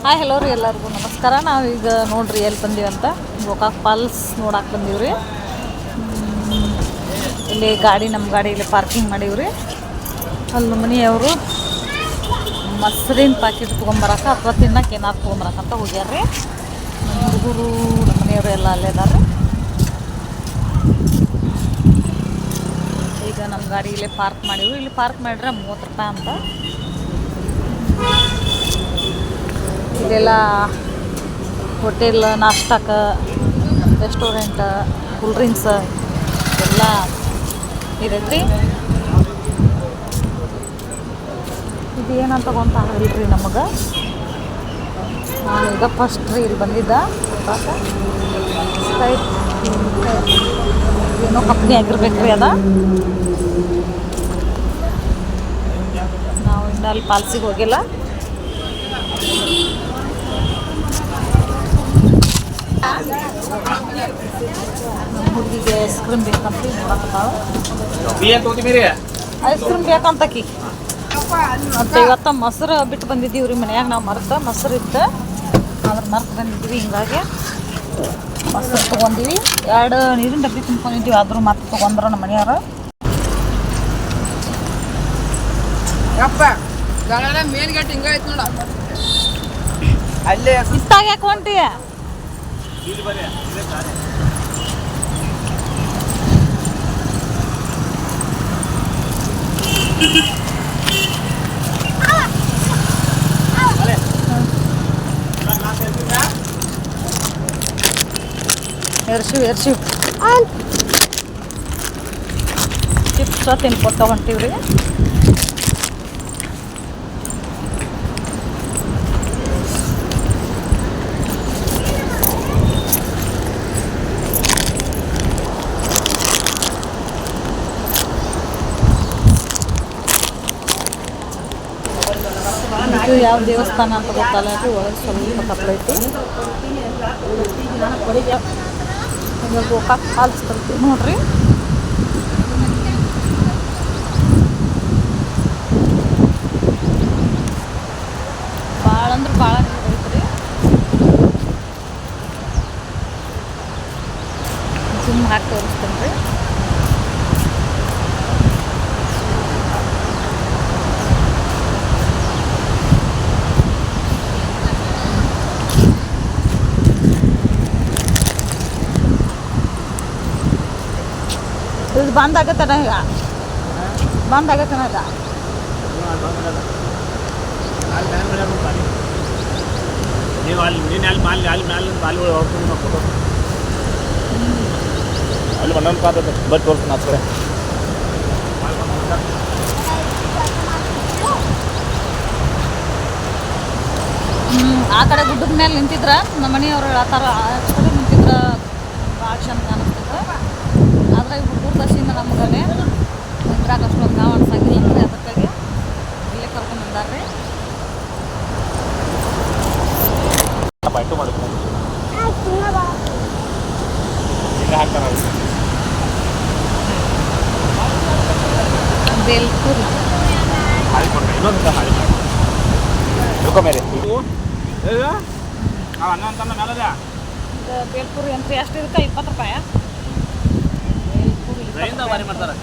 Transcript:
Hi hello ರೀ ಎಲ್ಲರಿಗೂ ನಮಸ್ಕಾರ. ನಾವೀಗ ನೋಡ್ರಿ ಎಲ್ಲಿ ಬಂದೀವಂತ ಗೋಕಾಕ್ ಫಾಲ್ಸ್ ನೋಡಕ್ಕೆ ಬಂದೀವ್ರಿ. ಇಲ್ಲಿ ನಮ್ಮ ಗಾಡಿ ಇಲ್ಲಿ ಪಾರ್ಕಿಂಗ್ ಮಾಡೀವ್ರಿ. ಅಲ್ಲಿ ಮನೆಯವರು ಮೊಸರಿನ ಪ್ಯಾಕೆಟ್ ತೊಗೊಂಬರಕ್ಕೆ ಅಥವಾ ತಿನ್ನಕ್ಕೆ ಏನಾದ್ರು ತೊಗೊಂಬರಕ್ಕಂತ ಹೋಗ್ಯಾರ್ರಿ. ನಮ್ಮ ಹುಡುಗರು ನಮ್ಮ ಮನೆಯವರು ಎಲ್ಲ ಅಲ್ಲೇ ಇದ್ದಾರೆ. ಈಗ ನಮ್ಮ ಗಾಡಿ ಇಲ್ಲೇ ಪಾರ್ಕ್ ಮಾಡೀವಿ. ಇಲ್ಲಿ ಪಾರ್ಕ್ ಮಾಡಿದ್ರೆ 30 ರೂಪಾಯಿ ಅಂತ. ಇಲ್ಲೆಲ್ಲ ಹೋಟೆಲ್, ನಾಷ್ಟಕ್ಕೆ, ರೆಸ್ಟೋರೆಂಟ್, ಕೂಲ್ ಡ್ರಿಂಕ್ಸ್ ಎಲ್ಲ ಇರೈತ್ರಿ. ಇದು ಏನಂತ ಗೊತ್ತಾಗಲಿಲ್ಲ ನಮಗೆ. ನಾನೀಗ ಫಸ್ಟ್ ರೀ ಇಲ್ಲಿ ಬಂದಿದ್ದ ಸ್ಕೈಟ್ ಏನೋ ಕಂಪ್ನಿ ಆಗಿರ್ಬೇಕ್ರಿ ಅದ. ನಾವು ಇನ್ನು ಅಲ್ಲಿ ಪಾಲ್ಸಿಗೆ ಹೋಗಿಲ್ಲ. ನಮ್ಮ ಹುಡುಗಿಗೆ ಐಸ್ ಕ್ರೀಮ್ ಬೇಕಂತ ನೋಡಕತ್ತಾವ. ಐಸ್ ಕ್ರೀಮ್ ಬೇಕಂತಕಿ ಮತ್ತು ಇವತ್ತು ಮೊಸರು ಬಿಟ್ಟು ಬಂದಿದ್ದೀವಿ ರೀ ಮನ್ಯಾಗ. ನಾವು ಮೊಸರು ಇತ್ತು, ಅದ್ರ ಮರ್ತು ಬಂದಿದ್ದೀವಿ. ಹಿಂಗಾಗಿ ಮೊಸರು ತೊಗೊಂಡಿವಿ. 2 ನೀರಿನ ಡಬ್ಬಿ ತುಂಬ್ಕೊಂಡಿದ್ದೀವಿ. ಆದರೂ ಮತ್ತೆ ತೊಗೊಂಡ್ರು ನಮ್ಮ ಮನೆಯವರು. ಮೇನ್ ಗೇಟ್ ಹಿಂಗ ಐತಿ ನೋಡ. ಅಲ್ಲೇ ಇತ್ತಾಗ ಯಾಕೆ ಹೊಂಟಿಯ? ಎರ್ಸಿವ್ ಚಿಪ್ಸ ತಿನ್ಕೊತ ಹೊಂಟಿವ್ರಿ. ಇದು ಯಾವ ದೇವಸ್ಥಾನ ಅಂತ ಗೊತ್ತಲ್ಲ ರೀ. ಒಳಗೆ ಸ್ವಲ್ಪ ಕತ್ಲೈತಿ. ಈಗ ಗೋಕಾಕ್ ಫಾಲ್ಸ್ ಬರ್ತೀವಿ ನೋಡ್ರಿ. ಭಾಳ ಅಂದ್ರೆ ಭಾಳ ನೀರು ಐತ್ರಿ. ಜುಮ್ ಹಾಕಿ ತೋರಿಸ್ತೇನೆ ರೀ. ಇದು ಬಂದ್ ಆಗತ್ತನ ಈಗ? ಬಂದ್ ಆಗತ್ತನ ಈಗ? ಅಲ್ಲಿ ಒಂದೊಂದು ಪಾದ ಬಟ್ ತೋರಿಸ್ತಾನೆ ಆ ಕಡೆ. ಆ ಕಡೆ ಗುಡ್ಡದ ಮೇಲೆ ನಿಂತಿದ್ರ ನಮ್ಮ ಮನೆಯವರು ಆ ಥರ ಕಡೆ ನಿಂತಿದ್ರ ಭಾಳ ಚಂದ ಕಾಣಿಸ್ತಿದ್ರು. ಆದರೆ ಈ ಹುಡುಗರು ದಶಿಂದ ನಮ್ಗನೆ ನಿಂದ್ರಾಗ ಅಷ್ಟೊಂದು ಗಾವ ಅನ್ಸಂಗಿಲ್ಲ ಅಂದರೆ ಅದಕ್ಕಾಗಿ ಇಲ್ಲೇ ಕರ್ಕೊಂಡು ಬಂದಾರ್ರಿ. ಬೇಲ್ಪುರಿ ಬೇಲ್ಪುರಿ ಅಂತ ಎಷ್ಟು ಇದಕ್ಕೆ 20 ರೂಪಾಯಿ. ಬೇಲ್ಪುರಿ ಮಾಡ್ತಾರೆ.